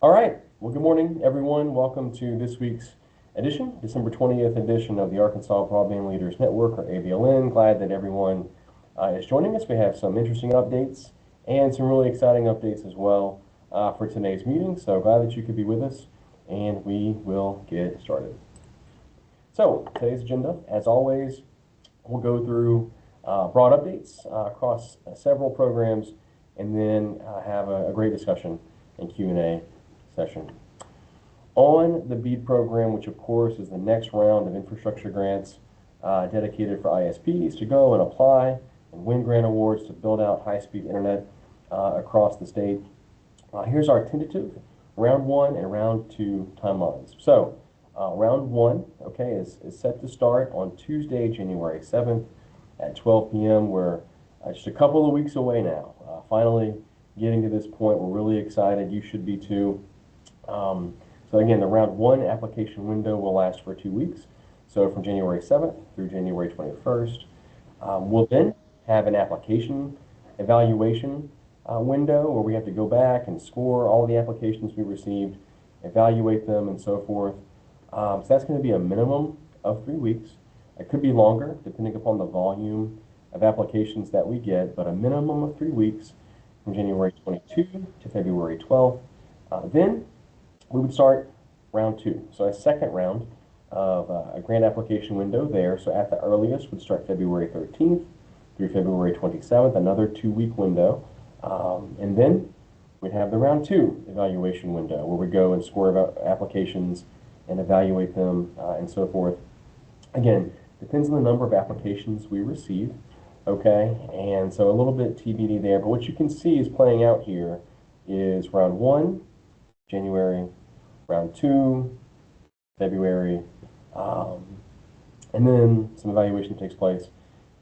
All right. Well, good morning, everyone. Welcome to this week's edition, December 20th edition of the Arkansas Broadband Leaders Network, or ABLN. Glad that everyone is joining us. We have some interesting updates and some really exciting updates as well for today's meeting. So glad that you could be with us, and we will get started. So today's agenda, as always, we'll go through broad updates across several programs, and then have a great discussion and Q&A session. On the BEAD program, which of course is the next round of infrastructure grants dedicated for ISPs to go and apply and win grant awards to build out high-speed internet across the state. Here's our tentative round one and round two timelines. So round one, okay, is set to start on Tuesday, January 7th at 12 p.m. We're just a couple of weeks away now. Finally getting to this point. We're really excited. You should be too. So again, the round one application window will last for 2 weeks. So from January 7th through January 21st. We'll then have an application evaluation window where we have to go back and score all the applications we received, evaluate them, and so forth. So that's going to be a minimum of 3 weeks. It could be longer depending upon the volume of applications that we get, but a minimum of 3 weeks from January 22 to February 12th. Then we would start round two. So a second round of a grant application window there. So at the earliest would start February 13th through February 27th, another 2-week window. And then we'd have the round two evaluation window where we go and score applications and evaluate them and so forth. Again, depends on the number of applications we receive. Okay, and so a little bit TBD there, but what you can see is playing out here is round one, January, round two, February, and then some evaluation takes place.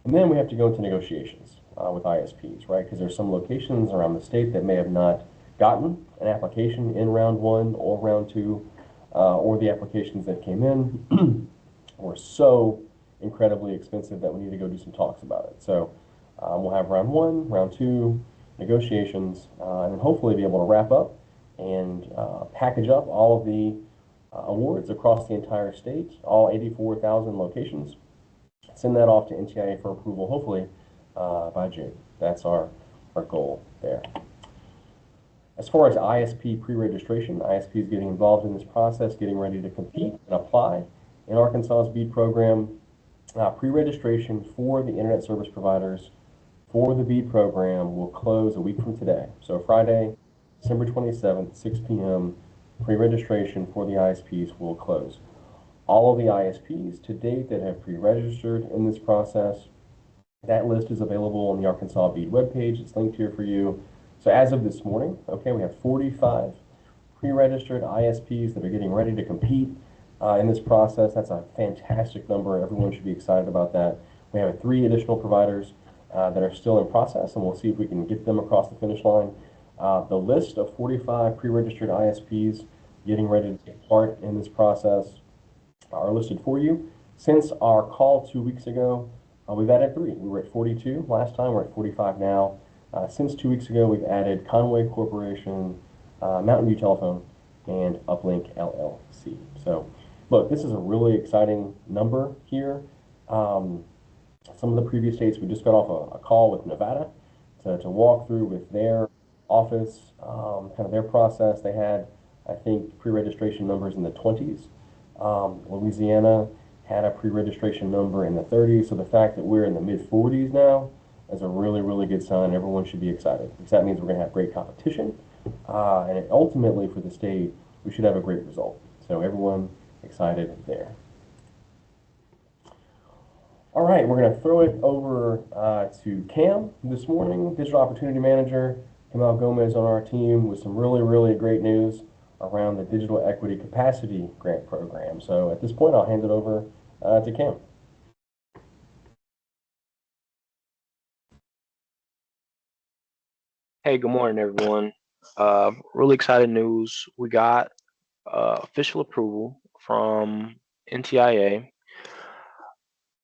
And then we have to go into negotiations with ISPs, right? Because there's some locations around the state that may have not gotten an application in round one or round two, or the applications that came in were so incredibly expensive that we need to go do some talks about it. So we'll have round one, round two, negotiations, and then hopefully be able to wrap up and package up all of the awards across the entire state, all 84,000 locations, send that off to NTIA for approval, hopefully by June. That's our goal there. As far as ISP pre-registration, ISP is getting involved in this process, getting ready to compete and apply in Arkansas's BEAD program. Pre-registration for the internet service providers for the BEAD program will close a week from today. So Friday, December 27th, 6 p.m., pre-registration for the ISPs will close. All of the ISPs to date that have pre-registered in this process, that list is available on the Arkansas BEAD webpage. It's linked here for you. So as of this morning, okay, we have 45 pre-registered ISPs that are getting ready to compete in this process. That's a fantastic number. Everyone should be excited about that. We have 3 additional providers that are still in process, and we'll see if we can get them across the finish line. The list of 45 pre-registered ISPs getting ready to take part in this process are listed for you. Since our call 2 weeks ago, we've added 3. We were at 42 last time. We're at 45 now. Since 2 weeks ago, we've added Conway Corporation, Mountain View Telephone, and Uplink LLC. So look, this is a really exciting number here. Some of the previous states, we just got off a call with Nevada to walk through with their office, kind of their process. They had, I think, pre-registration numbers in the 20s. Louisiana had a pre-registration number in the 30s. So the fact that we're in the mid-40s now is a really, really good sign. Everyone should be excited because that means we're going to have great competition. And ultimately for the state, we should have a great result. So everyone excited there. All right, we're going to throw it over to Cam this morning, Digital Opportunity Manager. Kamal Gomez on our team with some really, really great news around the Digital Equity Capacity Grant Program. So at this point, I'll hand it over to Cam. Hey, good morning, everyone. Really exciting news. We got official approval from NTIA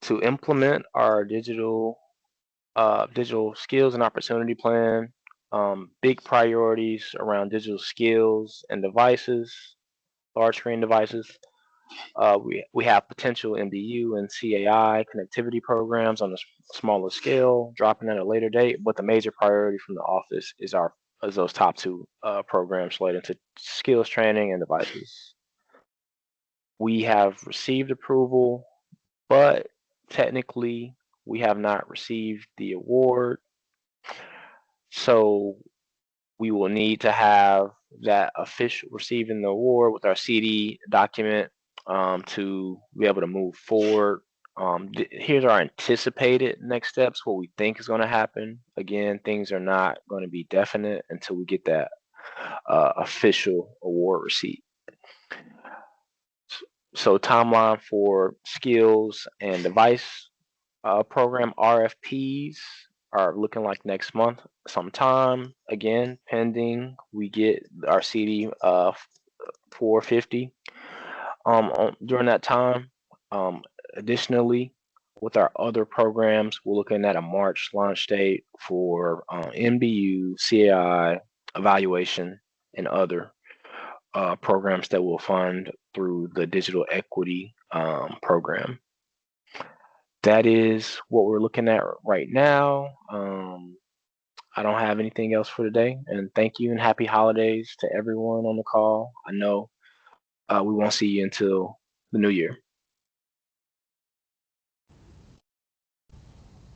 to implement our digital skills and opportunity plan Big priorities around digital skills and devices, large screen devices. We have potential MBU and CAI connectivity programs on a smaller scale, dropping at a later date. But the major priority from the office is those top two programs related to skills training and devices. We have received approval, but technically we have not received the award. So we will need to have that official receiving the award with our CD document to be able to move forward. Here's our anticipated next steps, what we think is going to happen. Again, things are not going to be definite until we get that official award receipt. So timeline for skills and device program RFPs are looking like next month sometime. Again, pending we get our CD 450 during that time. Additionally, with our other programs, we're looking at a March launch date for MBU, CAI, evaluation, and other programs that we'll fund through the digital equity program. That is what we're looking at right now. I don't have anything else for today. And thank you and happy holidays to everyone on the call. I know we won't see you until the new year.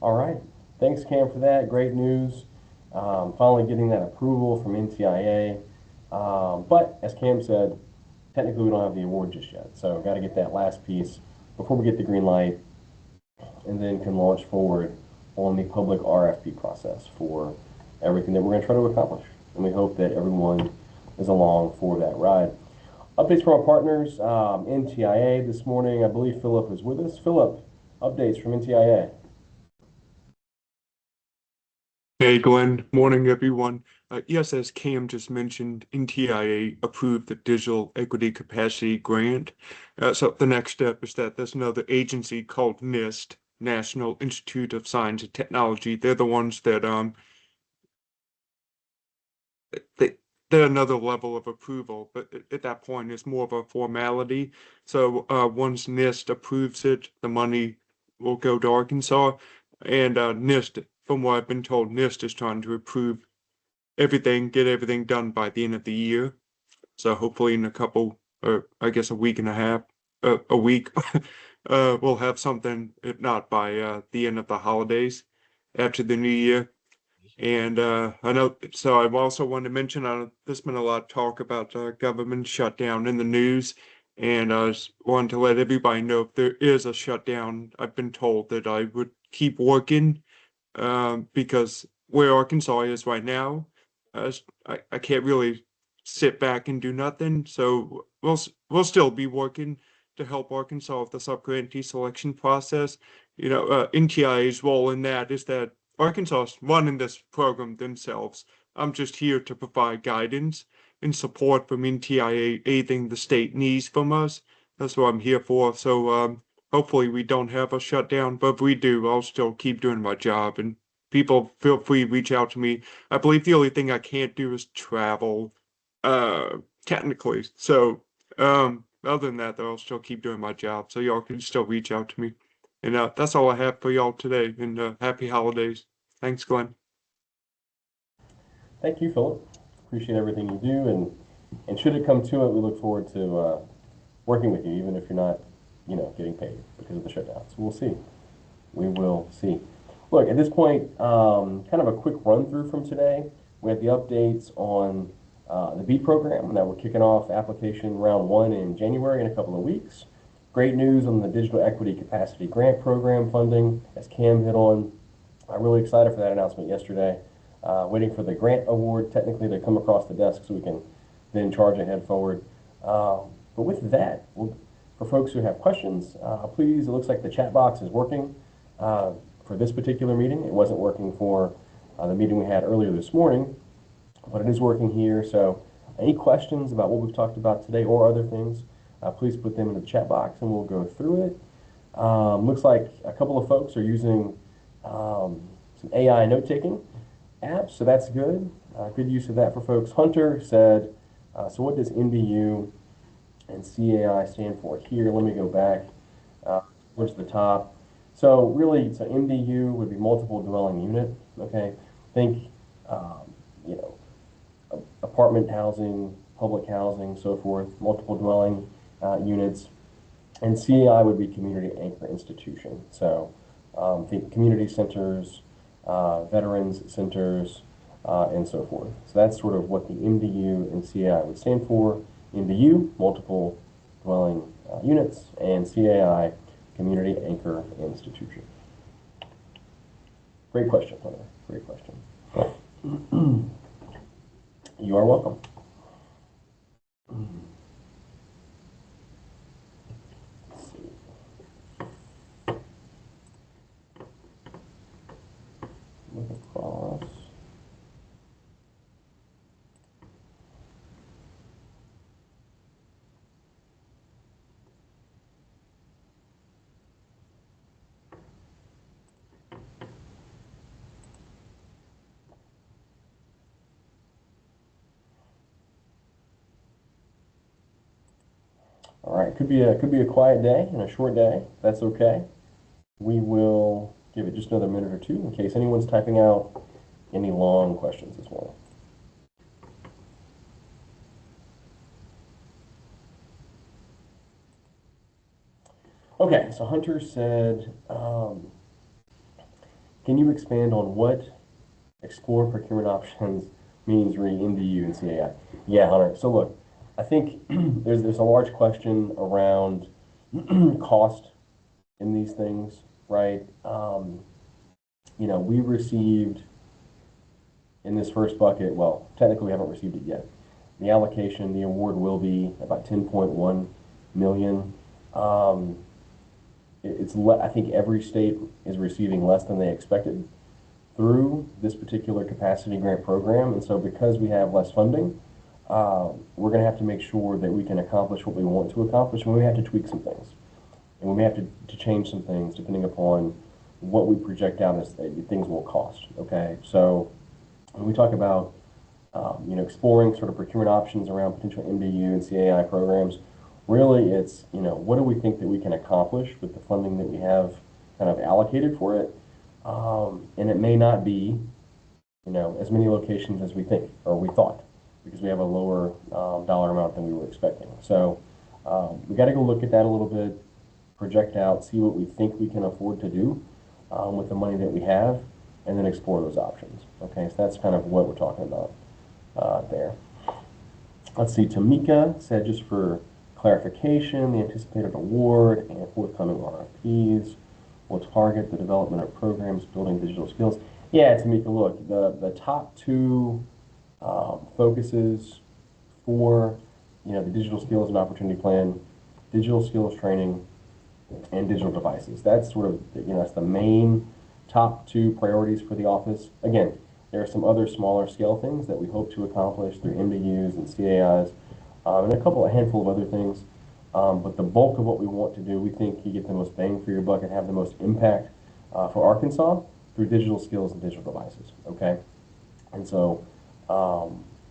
All right. Thanks, Cam, for that. Great news. Finally getting that approval from NTIA. But as Cam said, technically we don't have the award just yet. So got to get that last piece before we get the green light, and then can launch forward on the public RFP process for everything that we're going to try to accomplish. And we hope that everyone is along for that ride. Updates from our partners, NTIA this morning. I believe Philip is with us. Philip, updates from NTIA. Hey Glenn, morning everyone. Yes, as Cam just mentioned, NTIA approved the Digital Equity Capacity Grant. So the next step is that there's another agency called NIST, National Institute of Science and Technology. They're the ones that they're another level of approval, but at that point it's more of a formality. So once NIST approves it, the money will go to Arkansas, and NIST, from what I've been told, NIST is trying to approve everything, get everything done by the end of the year. So hopefully in a couple, or I guess a week and a half, a week, we'll have something, if not by the end of the holidays, after the new year. And I know, so I also wanted to mention, there's been a lot of talk about government shutdown in the news, and I just wanted to let everybody know if there is a shutdown, I've been told that I would keep working, because where Arkansas is right now, I can't really sit back and do nothing. So we'll still be working to help Arkansas with the sub-grantee selection process. You know, NTIA's role in that is that Arkansas is running this program themselves. I'm just here to provide guidance and support from NTIA, anything the state needs from us. That's what I'm here for. So hopefully we don't have a shutdown, but if we do, I'll still keep doing my job, and people feel free to reach out to me. I believe the only thing I can't do is travel, technically. So other than that, though, I'll still keep doing my job, so y'all can still reach out to me. And that's all I have for y'all today, and happy holidays. Thanks, Glenn. Thank you, Philip. Appreciate everything you do, and should it come to it, we look forward to working with you, even if you're not, getting paid because of the shutdown. So we'll see. We will see. Look, at this point, kind of a quick run through from today. We have the updates on the BEAT program that we're kicking off application round 1 in January in a couple of weeks. Great news on the Digital Equity Capacity Grant Program funding, as Cam hit on. I'm really excited for that announcement yesterday. Waiting for the grant award technically to come across the desk so we can then charge ahead forward. But with that, for folks who have questions, please, it looks like the chat box is working for this particular meeting. It wasn't working for the meeting we had earlier this morning, but it is working here. So any questions about what we've talked about today or other things, please put them in the chat box and we'll go through it. Looks like a couple of folks are using some AI note-taking. apps, so that's good. Good use of that for folks. Hunter said, so what does MDU and CAI stand for here? Let me go back uh, towards the top. So really, so MDU would be multiple dwelling unit. Okay, think you know, apartment housing, public housing, so forth, multiple dwelling units. And CAI would be community anchor institution. So think community centers, veterans centers, and so forth. So that's sort of what the MDU and CAI would stand for. MDU, multiple dwelling units, and CAI, community anchor institution. Great question, Hunter. Great question. You are welcome. Let's see. Look across. All right, could be a quiet day and a short day. That's okay. We will give it just another minute or two in case anyone's typing out any long questions this morning. Okay, so Hunter said, can you expand on what explore procurement options means re MDU and CAI? Yeah, Hunter. So look, I think there's a large question around cost in these things, right? We received in this first bucket, well, technically we haven't received it yet. The allocation, the award will be about 10.1 million. I think every state is receiving less than they expected through this particular capacity grant program. And so because we have less funding, we're going to have to make sure that we can accomplish what we want to accomplish, and we have to tweak some things. And we may have to change some things depending upon what we project out as things will cost, okay? So when we talk about exploring sort of procurement options around potential MDU and CAI programs, really it's, what do we think that we can accomplish with the funding that we have kind of allocated for it? And it may not be, as many locations as we think or we thought, because we have a lower dollar amount than we were expecting. So we got to go look at that a little bit, project out, see what we think we can afford to do with the money that we have, and then explore those options. Okay, so that's kind of what we're talking about there. Let's see, Tamika said, just for clarification, the anticipated award and forthcoming RFPs will target the development of programs building digital skills. Yeah, Tamika, look, the top two focuses for the digital skills and opportunity plan, digital skills training, and digital devices. That's sort of that's the main top two priorities for the office. Again, there are some other smaller scale things that we hope to accomplish through MDUs and CAIs, and a handful of other things. But the bulk of what we want to do, we think you get the most bang for your buck and have the most impact for Arkansas through digital skills and digital devices. Okay, and so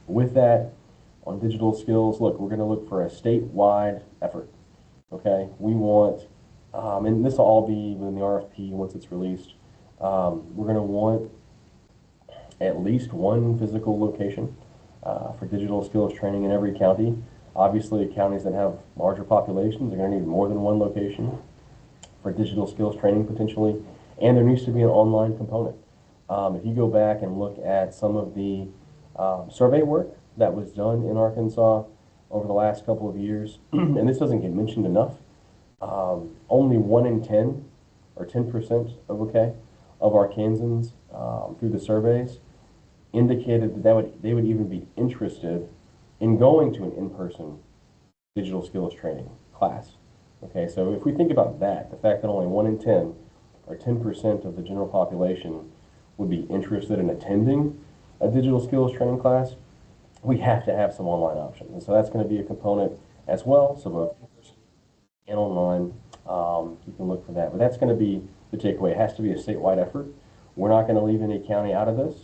with that, on digital skills, look, we're going to look for a statewide effort. Okay, we want, and this will all be within the RFP once it's released. We're going to want at least one physical location for digital skills training in every county. Obviously, counties that have larger populations are going to need more than one location for digital skills training potentially, and there needs to be an online component. If you go back and look at some of the survey work that was done in Arkansas over the last couple of years, and this doesn't get mentioned enough, only 1 in 10, or 10% of Arkansans through the surveys indicated that they would even be interested in going to an in-person digital skills training class. Okay, so if we think about that, the fact that only 1 in 10, or 10% of the general population would be interested in attending a digital skills training class, we have to have some online options. And so that's going to be a component as well. So both in-person and online, you can look for that. But that's going to be the takeaway. It has to be a statewide effort. We're not going to leave any county out of this.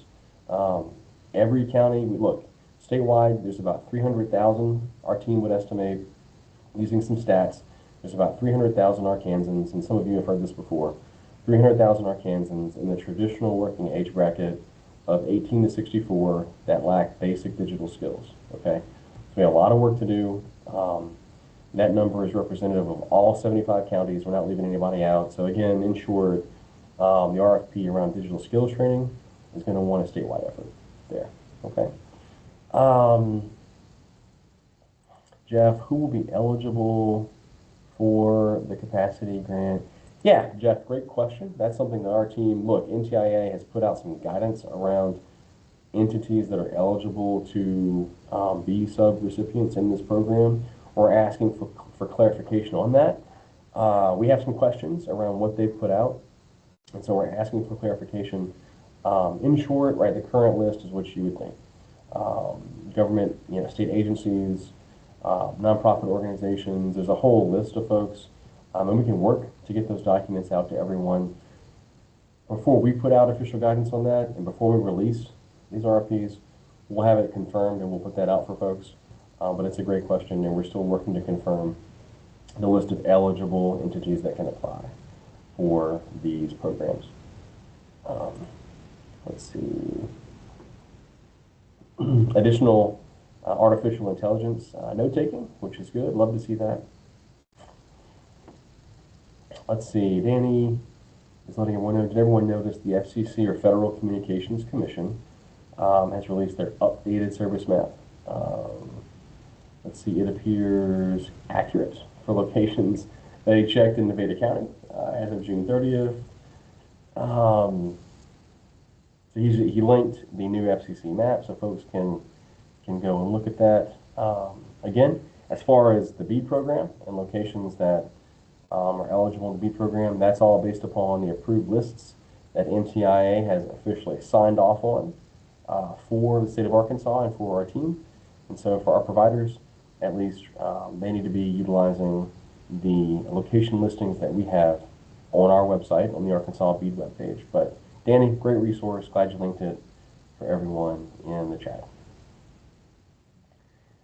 Every county, we look, statewide, there's about 300,000, our team would estimate, using some stats, there's about 300,000 Arkansans, and some of you have heard this before, 300,000 Arkansans in the traditional working age bracket of 18 to 64 that lack basic digital skills, okay? So we have a lot of work to do. That number is representative of all 75 counties. We're not leaving anybody out. So again, in short, the RFP around digital skills training is going to want a statewide effort there, okay? Jeff, who will be eligible for the capacity grant? Yeah, Jeff, great question. That's something that our team, look, NTIA has put out some guidance around entities that are eligible to be sub-recipients in this program. We're asking for clarification on that. We have some questions around what they've put out, and so we're asking for clarification. In short, right, the current list is what you would think. Government, state agencies, nonprofit organizations, there's a whole list of folks, and we can work to get those documents out to everyone. Before we put out official guidance on that, and before we release these RFPs, we'll have it confirmed and we'll put that out for folks. But it's a great question, and we're still working to confirm the list of eligible entities that can apply for these programs. Let's see. Additional artificial intelligence note-taking, which is good. Love to see that. Let's see. Danny is letting everyone know. Did everyone notice the FCC, or Federal Communications Commission, has released their updated service map? Let's see. It appears accurate for locations they checked in Nevada County as of June 30th. So he linked the new FCC map so folks can go and look at that. Again, as far as the BEAD program and locations that are eligible in the BEAD program, that's all based upon the approved lists that NTIA has officially signed off on for the state of Arkansas and for our team. And so for our providers, at least, they need to be utilizing the location listings that we have on our website, on the Arkansas BEAD webpage. But Danny, great resource. Glad you linked it for everyone in the chat.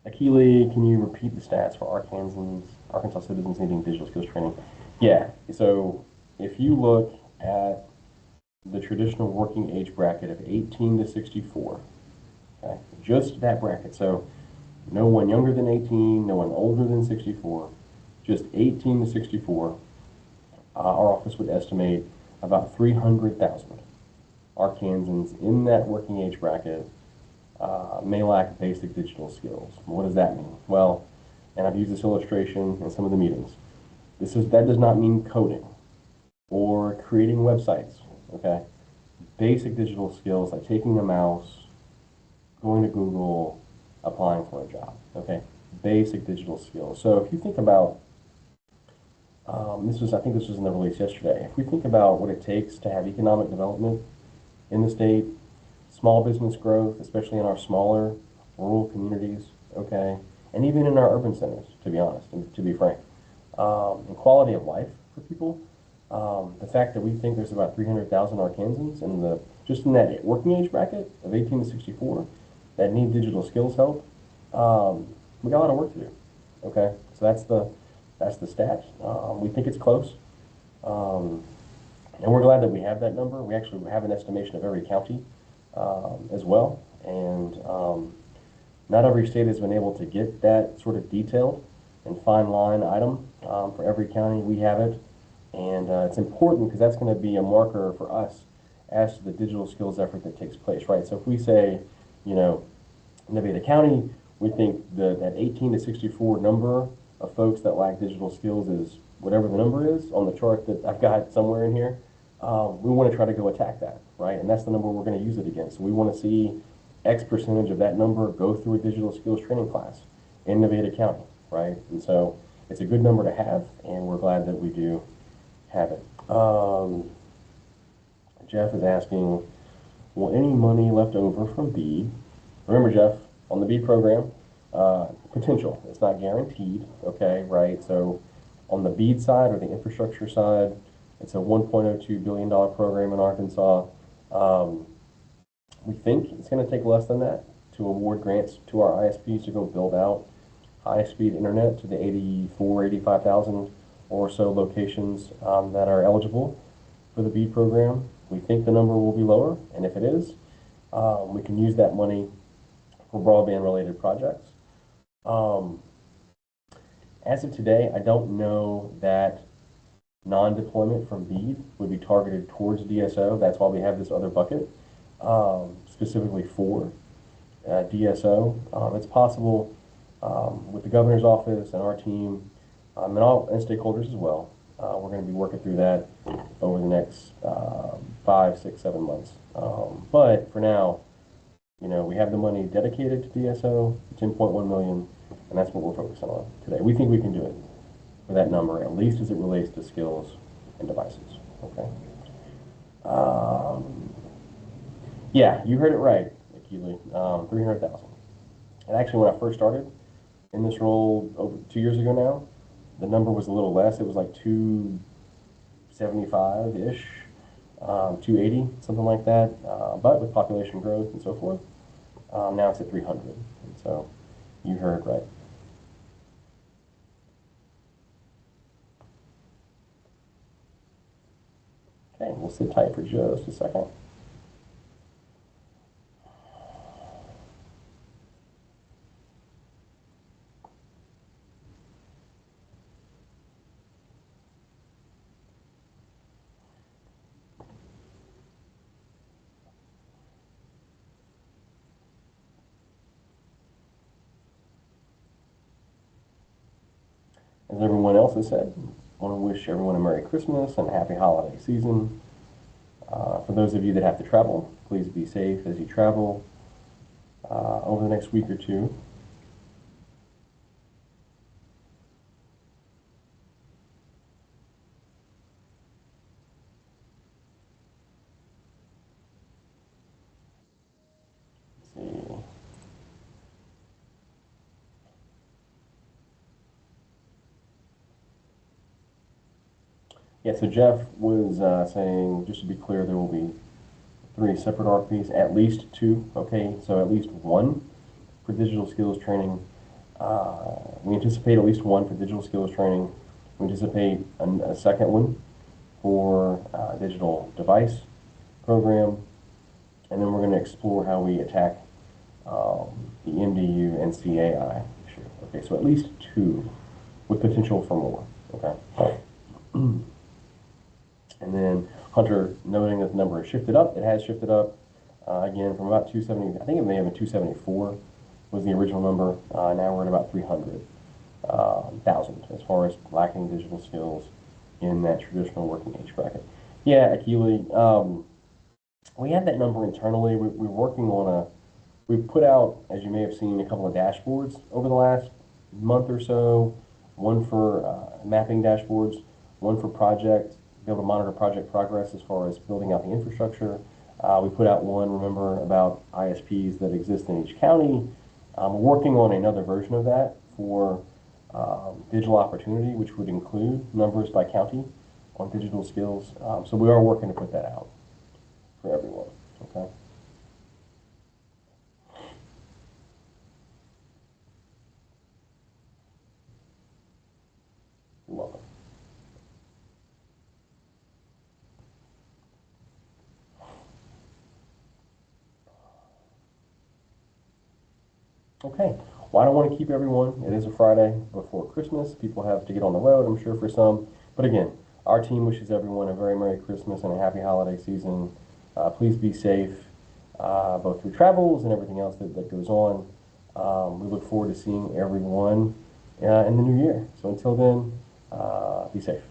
Akili, can you repeat the stats for Arkansas citizens needing digital skills training? Yeah, so if you look at the traditional working age bracket of 18 to 64, okay, just that bracket, so no one younger than 18, no one older than 64, just 18 to 64, our office would estimate about 300,000 Arkansans in that working age bracket may lack basic digital skills. What does that mean? Well, and I've used this illustration in some of the meetings. That does not mean coding or creating websites, okay? Basic digital skills like taking a mouse, going to Google, applying for a job, okay? Basic digital skills. So if you think about, I think this was in the release yesterday. If we think about what it takes to have economic development in the state, small business growth, especially in our smaller rural communities, okay, and even in our urban centers, to be honest, and to be frank, and quality of life for people, the fact that we think there's about 300,000 Arkansans just in that working age bracket of 18 to 64 that need digital skills help, we got a lot of work to do, okay? So that's the stat. We think it's close. And we're glad that we have that number. We actually have an estimation of every county as well. And not every state has been able to get that sort of detailed and fine line item for every county. We have it. And it's important because that's going to be a marker for us as to the digital skills effort that takes place, right? So if we say, Nevada County, we think that 18 to 64 number of folks that lack digital skills is whatever the number is on the chart that I've got somewhere in here. We want to try to go attack that, right? And that's the number we're going to use it against. So we want to see X percentage of that number go through a digital skills training class in Nevada County, right? And so it's a good number to have, and we're glad that we do have it. Jeff is asking, will any money left over from BEAD, remember Jeff, on the BEAD program, potential, it's not guaranteed, okay, right? So on the BEAD side or the infrastructure will $1.02 billion program in Arkansas. Will We think it's going to take less than that to award grants to our ISPs to go build out high-speed internet to the 85,000 or so locations that are eligible for the BEAD program. We think the number will be lower, and if it is, we can use that money for broadband-related projects. As of today, I don't know that non-deployment from BEAD would be targeted towards DSO. That's why we have this other bucket, specifically for DSO. It's possible with the governor's office and our team and stakeholders as well. We're going to be working through that over the next 5, 6, 7 months. But for now, we have the money dedicated to DSO, 10.1 million, and that's what we're focusing on today. We think we can do it for that number, at least as it relates to skills and devices. Okay. Yeah, you heard it right, Akili. 300,000. And actually, when I first started in this role over 2 years ago now, the number was a little less. It was like 275-ish, 280, something like that. But with population growth and so forth, now it's at 300. And so you heard right. Okay, we'll sit tight for just a second. As everyone else has said, I want to wish everyone a Merry Christmas and a Happy Holiday season. For those of you that have to travel, please be safe as you travel over the next week or two. Let's see. Yeah, so Jeff was saying, just to be clear, there will be 3 separate RFPs, at least 2, okay? So at least 1 for digital skills training. We anticipate at least 1 for digital skills training. We anticipate a second one for digital device program. And then we're going to explore how we attack the MDU and CAI issue. Okay, so at least 2 with potential for more, okay? And then Hunter noting that the number has shifted up. It has shifted up again from about 270. I think it may have been 274 was the original number. Now we're at about 300,000 as far as lacking digital skills in that traditional working age bracket. Yeah, Akili, we had that number internally. We're working on we've put out, as you may have seen, a couple of dashboards over the last month or so. One for mapping dashboards, one for project, be able to monitor project progress as far as building out the infrastructure. We put out one, remember, about ISPs that exist in each county. We're working on another version of that for digital opportunity, which would include numbers by county on digital skills. So we are working to put that out for everyone, okay? You're welcome. Okay, well, I don't want to keep everyone. It is a Friday before Christmas. People have to get on the road, I'm sure, for some. But again, our team wishes everyone a very Merry Christmas and a happy holiday season. Please be safe, both through travels and everything else that goes on. We look forward to seeing everyone in the new year. So until then, be safe.